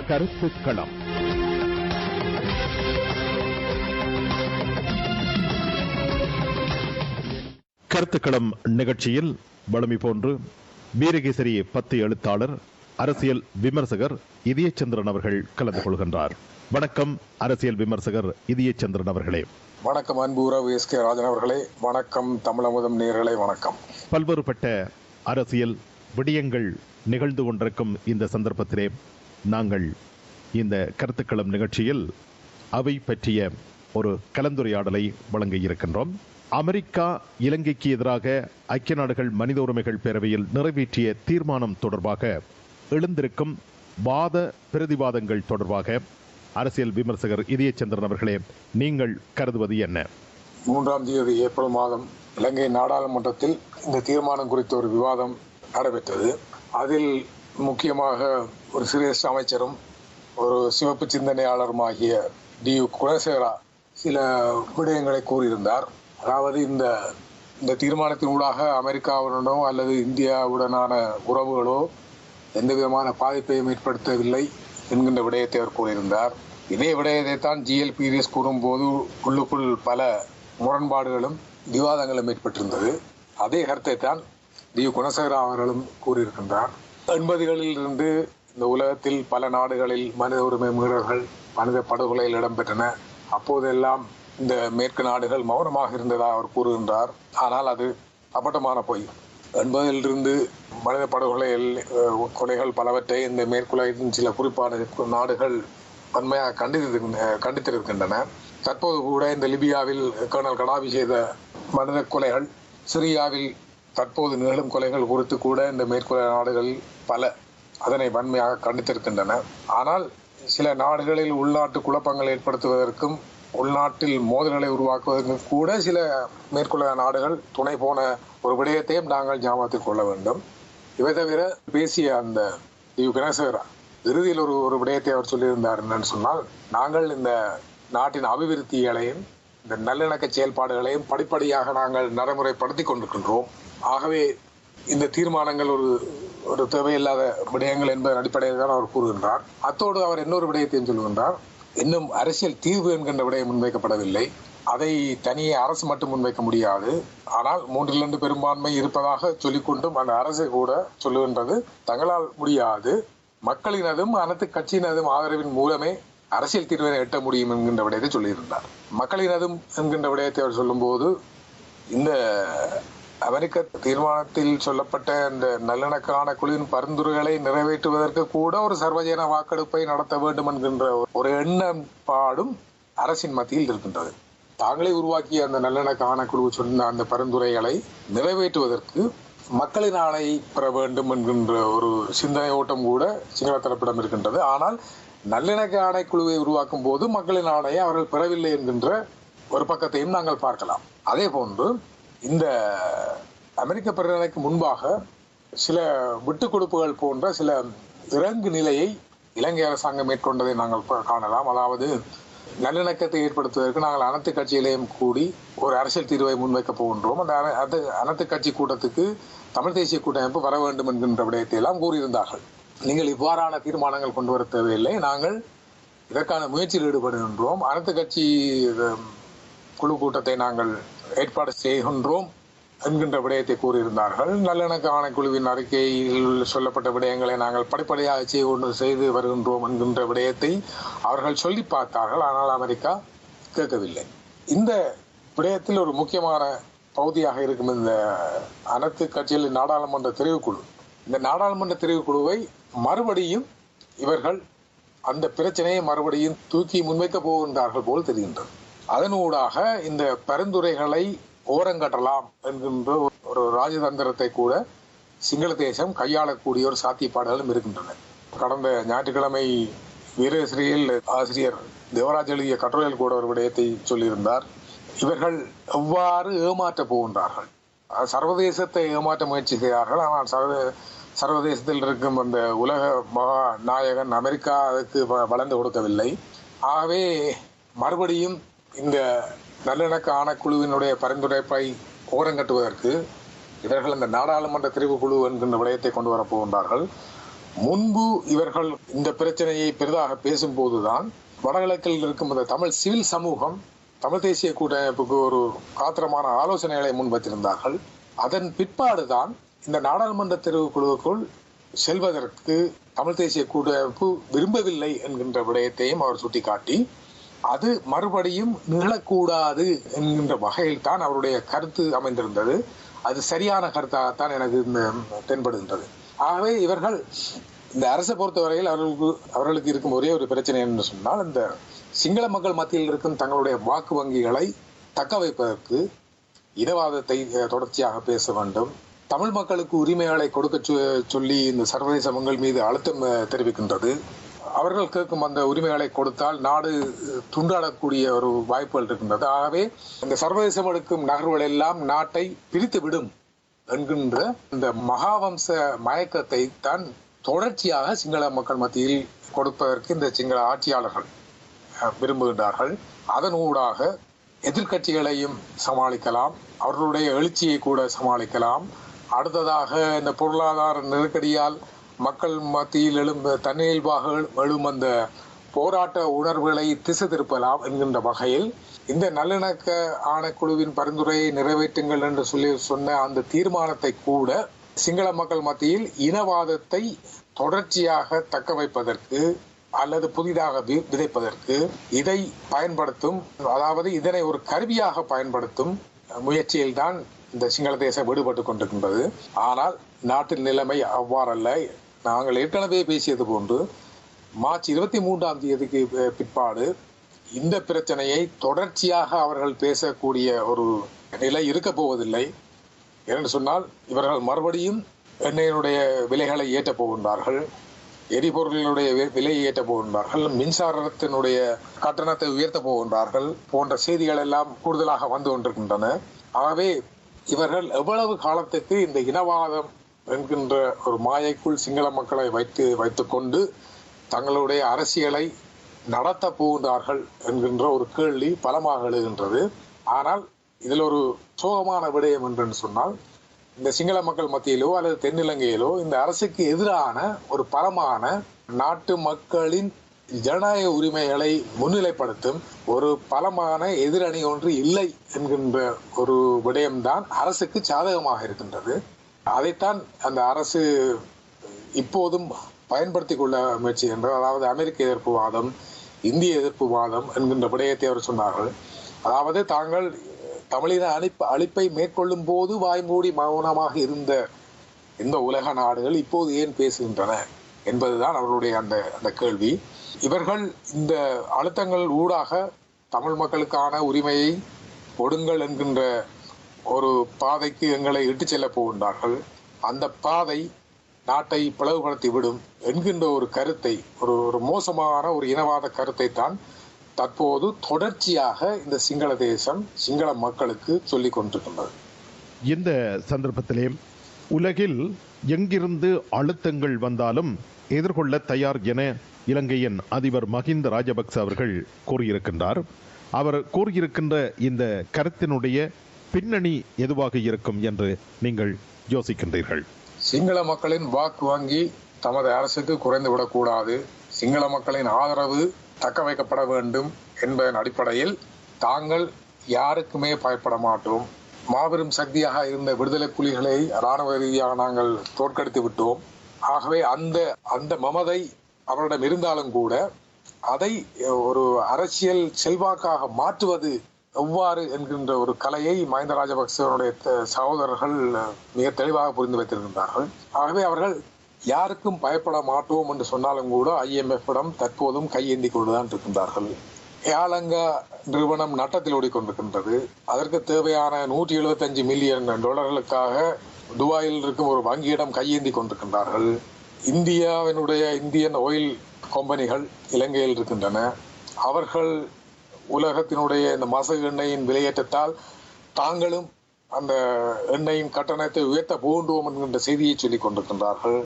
கருத்துக்களம். கருத்துக்களம் நிகழ்ச்சியில் வழமை போன்று வீரகேசரி 10 எழுத்தாளர், அரசியல் விமர்சகர் இதயச்சந்திரன் அவர்கள் கலந்து கொள்கின்றார். வணக்கம் அரசியல் விமர்சகர் இதயச்சந்திரன் அவர்களே. வணக்கம் அன்பு உறவு எஸ்.கே. ராஜன் அவர்களே. வணக்கம் தமிழமுதம் நேயர்களே. வணக்கம். பல்வேறுபட்ட அரசியல் விடயங்கள் நிகழ்ந்து கொண்டிருக்கும் இந்த சந்தர்ப்பத்திலே நாங்கள் இந்த கருத்துக்களம் நிகழ்ச்சியில் அவை பற்றிய ஒரு கலந்துரையாடலை வழங்க இருக்கின்றோம். அமெரிக்கா இலங்கைக்கு எதிராக ஐக்கிய நாடுகள் மனித உரிமைகள் பேரவையில் நிறைவேற்றிய தீர்மானம் தொடர்பாக எழுந்திருக்கும் வாத பிரதிவாதங்கள் தொடர்பாக அரசியல் விமர்சகர் இதயச்சந்திரன் அவர்களே, நீங்கள் கருதுவது என்ன? 3ஆம் தேதி ஏப்ரல் மாதம் இலங்கை நாடாளுமன்றத்தில் இந்த தீர்மானம் குறித்த ஒரு விவாதம் நடைபெற்றது. அதில் முக்கியமாக ஒரு சிரேஷ்ட அமைச்சரும் ஒரு சிவப்பு சிந்தனையாளருமாகிய டி.யு. குணசேகரா சில விடயங்களை கூறியிருந்தார். அதாவது இந்த தீர்மானத்தின் ஊடாக அமெரிக்காவுடனோ அல்லது இந்தியாவுடனான உறவுகளோ எந்த விதமான பாதிப்பையும் ஏற்படுத்தவில்லை என்கின்ற விடயத்தை அவர் கூறியிருந்தார். இதே விடயத்தை தான் GLPDS கூறும்போது உள்ளுக்குள் பல முரண்பாடுகளும் விவாதங்களும் ஏற்பட்டிருந்தது. அதே கருத்தை தான் டி.யு. குணசேகரா அவர்களும் கூறியிருக்கின்றார். 80களில் இருந்து இந்த உலகத்தில் பல நாடுகளில் மனித உரிமை மீறல்கள், மனித படுகொலைகள் இடம்பெற்றன. அப்போதெல்லாம் இந்த மேற்கு நாடுகள் மௌனமாக இருந்ததாக அவர் கூறுகின்றார். ஆனால் அது அப்பட்டமான பொய். 80லிருந்து மனித கொலைகள் பலவற்றை இந்த மேற்குலகின் சில குறிப்பான நாடுகள் வன்மையாக கண்டித்திருக்கின்றன. தற்போது கூட இந்த லிபியாவில் கர்னல் கடாபி செய்த மனித கொலைகள், சிரியாவில் தற்போது நிகழும் கொலைகள் குறித்து கூட இந்த மேற்குலக நாடுகள் பல அதனை வன்மையாக கண்டித்திருக்கின்றன. ஆனால் சில நாடுகளில் உள்நாட்டு குழப்பங்கள் ஏற்படுத்துவதற்கும் உள்நாட்டில் மோதல்களை உருவாக்குவதற்கும் கூட சில மேற்குலக நாடுகள் துணை போன ஒரு விடயத்தையும் நாங்கள் ஞாபகத்தில் கொள்ள வேண்டும். இவை தவிர பேசிய அந்த டி.யு. குணசேகரா இறுதியில் ஒரு விடயத்தை அவர் சொல்லியிருந்தார். என்னன்னு சொன்னால், நாங்கள் இந்த நாட்டின் அபிவிருத்திகளையும் இந்த நல்லிணக்க செயல்பாடுகளையும் படிப்படியாக நாங்கள் நடைமுறைப்படுத்தி கொண்டிருக்கின்றோம். ஆகவே இந்த தீர்மானங்கள் ஒரு தேவையில்லாத விடயங்கள் என்பதன் அடிப்படையில் தான் அவர் கூறுகின்றார். அத்தோடு அவர் இன்னொரு விடயத்தையும் சொல்கின்றார். இன்னும் அரசியல் தீர்வு என்கின்ற விடயம் முன்வைக்கப்படவில்லை. அதை தனியே அரசு மட்டும் முன்வைக்க முடியாது. ஆனால் 3 பெரும்பான்மை இருப்பதாக சொல்லிக்கொண்டும் அந்த அரசு கூட சொல்லுகின்றது தங்களால் முடியாது, மக்களினதும் அனைத்து கட்சியினதும் ஆதரவின் மூலமே அரசியல் தீர்வினை எட்ட முடியும் என்கின்ற விடயத்தை சொல்லியிருந்தார். மக்களினதும் என்கின்ற விடயத்தை அவர் சொல்லும் போது, இந்த அமெரிக்க தீர்மானத்தில் சொல்லப்பட்ட இந்த நல்லிணக்க ஆணைக்குழுவின் பரிந்துரைகளை நிறைவேற்றுவதற்கு கூட ஒரு சர்வஜன வாக்கெடுப்பை நடத்த வேண்டும் என்கின்ற ஒரு எண்ணப்பாடும் அரசின் மத்தியில் இருக்கின்றது. தாங்களே உருவாக்கிய அந்த நல்லிணக்க ஆணைக்குழு சொன்ன அந்த பரிந்துரைகளை நிறைவேற்றுவதற்கு மக்களின் ஆணை பெற வேண்டும் என்கின்ற ஒரு சிந்தனை ஓட்டம் கூட சிங்கள தரப்பிடம் இருக்கின்றது. ஆனால் நல்லிணக்க ஆணைக்குழுவை உருவாக்கும் போது மக்களின் ஆணையை அவர்கள் பெறவில்லை என்கின்ற ஒரு பக்கத்தையும் நாங்கள் பார்க்கலாம். அதே போன்று இந்த அமெரிக்க பிரதமருக்கு முன்பாக சில விட்டுக் கொடுப்புகள் போன்ற சில இறங்கு நிலையை இலங்கை அரசாங்கம் மேற்கொண்டதை நாங்கள் காணலாம். அதாவது நல்லிணக்கத்தை ஏற்படுத்துவதற்கு நாங்கள் அனைத்து கட்சிகளையும் கூடி ஒரு அரசியல் தீர்வை முன்வைக்க போகின்றோம். அந்த அனைத்து கட்சி கூட்டத்துக்கு தமிழ் தேசிய கூட்டமைப்பு வர வேண்டும் என்கின்ற விடயத்தை எல்லாம் கூறியிருந்தார்கள். நீங்கள் இவ்வாறான தீர்மானங்கள் கொண்டு வர தேவையில்லை, நாங்கள் இதற்கான முயற்சியில் ஈடுபடுகின்றோம், அனைத்து கட்சி குழு கூட்டத்தை நாங்கள் ஏற்பாடு செய்கின்றோம் என்கின்ற விடயத்தை கூறியிருந்தார்கள். நல்லிணக்க ஆணைக்குழுவின் அறிக்கையில் சொல்லப்பட்ட விடயங்களை நாங்கள் படிப்படியாக செய்து வருகின்றோம் என்கின்ற விடயத்தை அவர்கள் சொல்லி பார்த்தார்கள். ஆனால் அமெரிக்கா கேட்கவில்லை. இந்த விடயத்தில் ஒரு முக்கியமான பகுதியாக இருக்கும் இந்த அனைத்து கட்சிகளின் நாடாளுமன்ற தெரிவுக்குழு. இந்த நாடாளுமன்ற தெரிவுக்குழுவை மறுபடியும் இவர்கள் அந்த பிரச்சனையை மறுபடியும் தூக்கி முன்வைக்க போகின்றார்கள் போல் தெரிகின்றது. அதனூடாக இந்த பரிந்துரைகளை ஓரங்கட்டலாம் என்கின்ற ஒரு ராஜதந்திரத்தை கூட சிங்கள தேசம் கையாளக்கூடிய ஒரு சாத்தியப்பாடுகளும் இருக்கின்றன. கடந்த ஞாயிற்றுக்கிழமை வீரசிறியில் ஆசிரியர் தேவராஜ் எழுதிய கட்டுரையில் கூட ஒரு விடயத்தை சொல்லியிருந்தார். இவர்கள் எவ்வாறு ஏமாற்றப் போகின்றார்கள், சர்வதேசத்தை ஏமாற்ற முயற்சி செய்கிறார்கள். ஆனால் சர்வதேசத்தில் இருக்கும் அந்த உலக மகா நாயகன் அமெரிக்கா அதுக்கு வளர்ந்து கொடுக்கவில்லை. ஆகவே மறுபடியும் இந்த நல்லிணக்க ஆணைக்குழுவினுடைய பரிந்துரைப்பை ஓரங்கட்டுவதற்கு இவர்கள் இந்த நாடாளுமன்ற தெரிவு குழு என்கின்ற விடயத்தை கொண்டு வரப்போகின்றார்கள். முன்பு இவர்கள் இந்த பிரச்சனையை பெரிதாக பேசும்போதுதான் வடகிழக்கில் இருக்கும் அந்த தமிழ் சிவில் சமூகம் தமிழ் தேசிய கூட்டமைப்புக்கு ஒரு காத்திரமான ஆலோசனைகளை முன்வைத்திருந்தார்கள். அதன் பிற்பாடுதான் இந்த நாடாளுமன்ற தெரிவுக்குழுவுக்குள் செல்வதற்கு தமிழ் தேசிய கூட்டமைப்பு விரும்பவில்லை என்கின்ற விடயத்தையும் அவர் சுட்டிக்காட்டி அது மறுபடியும் நிகழக்கூடாது என்கின்ற வகையில் தான் அவருடைய கருத்து அமைந்திருந்தது. அது சரியான கருத்தாகத்தான் எனக்கு தென்படுகின்றது. ஆகவே இவர்கள் இந்த அரசை பொறுத்தவரையில் அவர்களுக்கு இருக்கும் ஒரே ஒரு பிரச்சனை என்று சொன்னால், இந்த சிங்கள மக்கள் மத்தியில் இருக்கும் தங்களுடைய வாக்கு வங்கிகளை தக்க வைப்பதற்கு இனவாதத்தை தொடர்ச்சியாக பேச வேண்டும், தமிழ் மக்களுக்கு உரிமைகளை கொடுக்க சொல்லி இந்த சர்வதேச மக்கள் மீது அழுத்தம் தெரிவிக்கின்றது. அவர்கள் கேட்கும் அந்த உரிமைகளை கொடுத்தால் நாடு துண்டாடக்கூடிய ஒரு வாய்ப்புகள் இருக்கின்றது. ஆகவே இந்த சர்வதேசம் எடுக்கும் நகர்வுகள் எல்லாம் நாட்டை பிரித்து விடும் என்கின்ற இந்த மகாவம்ச மயக்கத்தை தான் தொடர்ச்சியாக சிங்கள மக்கள் மத்தியில் கொடுப்பதற்கு இந்த சிங்கள ஆட்சியாளர்கள் விரும்புகின்றார்கள். அதன் ஊடாக எதிர்கட்சிகளையும் சமாளிக்கலாம், அவர்களுடைய எழுச்சியை கூட சமாளிக்கலாம். அடுத்ததாக இந்த பொருளாதார நெருக்கடியால் மக்கள் மத்தியில் தன்னியல்பாக எழும் அந்த போராட்ட உணர்வுகளை திசை திருப்பலாம் என்கின்ற வகையில் இந்த நல்லிணக்க ஆணைக்குழுவின் பரிந்துரையை நிறைவேற்றுங்கள் என்று சொன்ன அந்த தீர்மானத்தை கூட சிங்கள மக்கள் மத்தியில் இனவாதத்தை தொடர்ச்சியாக தக்க வைப்பதற்கு அல்லது புதிதாக விதைப்பதற்கு இதை பயன்படுத்தும், அதாவது இதனை ஒரு கருவியாக பயன்படுத்தும் முயற்சியில் தான் இந்த சிங்கள தேசம் விடுபட்டு கொண்டிருக்கின்றது. ஆனால் நாட்டின் நிலைமை அவ்வாறல்ல. நாங்கள் ஏற்கனவே பேசியது போன்று மார்ச் 23ஆம் தேதிக்கு பிற்பாடு இந்த பிரச்சனையை தொடர்ச்சியாக அவர்கள் பேசக்கூடிய ஒரு நிலை இருக்க போவதில்லை. என்று சொன்னால் இவர்கள் மறுபடியும் எண்ணெயினுடைய விலைகளை ஏற்றப் போகின்றார்கள், எரிபொருளினுடைய விலையை ஏற்றப் போகின்றார்கள், மின்சாரத்தினுடைய கட்டணத்தை உயர்த்தப் போகின்றார்கள் போன்ற செய்திகள் எல்லாம் கூடுதலாக வந்து கொண்டிருக்கின்றன. ஆகவே இவர்கள் எவ்வளவு காலத்துக்கு இந்த இனவாதம் என்கின்ற ஒரு மாயைக்குள் சிங்கள மக்களை வைத்துக் கொண்டு தங்களுடைய அரசியலை நடத்த போகின்றார்கள் என்கின்ற ஒரு கேள்வி பலமாக எழுகின்றது. ஆனால் இதில் ஒரு சோகமான விடயம் என்று சொன்னால், இந்த சிங்கள மக்கள் மத்தியிலோ அல்லது தென்னிலங்கையிலோ இந்த அரசுக்கு எதிரான ஒரு பலமான நாட்டு மக்களின் ஜனநாயக உரிமைகளை முன்னிலைப்படுத்தும் ஒரு பலமான எதிரணி ஒன்று இல்லை என்கின்ற ஒரு விடயம்தான் அரசுக்கு சாதகமாக இருக்கின்றது. அதைத்தான் அந்த அரசு இப்போதும் பயன்படுத்திக் கொள்ள முயற்சி என்ற, அதாவது அமெரிக்க எதிர்ப்பு வாதம், இந்திய எதிர்ப்பு வாதம் என்கின்ற விடயத்தை அவர் சொன்னார்கள். அதாவது தாங்கள் தமிழின அழிப்பை மேற்கொள்ளும் போது வாய்மூடி மௌனமாக இருந்த இந்த உலக நாடுகள் இப்போது ஏன் பேசுகின்றன என்பதுதான் அவர்களுடைய அந்த கேள்வி. இவர்கள் இந்த அழுத்தங்கள் ஊடாக தமிழ் மக்களுக்கான உரிமையை கொடுங்கள் என்கின்ற ஒரு பாதைக்கு எங்களை இட்டுச் செல்ல போகின்றார்கள். அந்த பாதை நாட்டை பிளவுபடுத்தி விடும் என்கின்ற ஒரு கருத்தை, ஒரு மோசமான ஒரு இனவாத கருத்தை தான் தற்போது தொடர்ச்சியாக இந்த சிங்கள தேசம் சிங்கள மக்களுக்கு சொல்லிக் கொண்டிருக்கின்றது. இந்த சந்தர்ப்பத்திலே உலகில் எங்கிருந்து அழுத்தங்கள் வந்தாலும் எதிர்கொள்ள தயார் என இலங்கையின் அதிபர் மஹிந்த ராஜபக்ச அவர்கள் கூறியிருக்கின்றார். அவர் கூறியிருக்கின்ற இந்த கருத்தினுடைய பின்னணி எதுவாக இருக்கும் என்று நீங்கள் யோசிக்கின்றீர்கள்? சிங்கள மக்களின் வாக்கு வங்கி தமது அரசுக்கு குறைந்துவிடக்கூடாது, சிங்கள மக்களின் ஆதரவு தக்க வைக்கப்பட வேண்டும் என்பதன் அடிப்படையில் தாங்கள் யாருக்குமே பயப்பட மாட்டோம், மாபெரும் சக்தியாக இருந்த விடுதலை புலிகளை இராணுவ ரீதியாக நாங்கள் தோற்கடித்து விட்டோம். ஆகவே அந்த மமதை அவரிடம் இருந்தாலும் கூட அதை ஒரு அரசியல் செல்வாக்காக மாற்றுவது எவ்வாறு என்கின்ற ஒரு கலையை மஹிந்த ராஜபக்சவனுடைய சகோதரர்கள் மிக தெளிவாக புரிந்து வைத்திருக்கின்றார்கள். ஆகவே அவர்கள் யாருக்கும் பயப்பட மாட்டோம் என்று சொன்னாலும் கூட IMF-இடம் தற்போதும் கையேந்தி கொண்டுதான் இருக்கின்றார்கள். ஏலங்கா நிறுவனம் நட்டத்தில் ஓடிக்கொண்டிருக்கின்றது. அதற்கு தேவையான $175 மில்லியன் துபாயில் இருக்கும் ஒரு வங்கியிடம் கையேந்தி கொண்டிருக்கின்றார்கள். இந்தியாவினுடைய இந்தியன் ஆயில் கம்பெனிகள் இலங்கையில் இருக்கின்றன. அவர்கள் உலகத்தினுடைய இந்த மசகு எண்ணெயின் விலையேற்றத்தால் தாங்களும் அந்த எண்ணெயின் கட்டணத்தை உயர்த்த போன்றோம் என்கின்ற செய்தியை சொல்லிக் கொண்டிருக்கின்றார்கள்.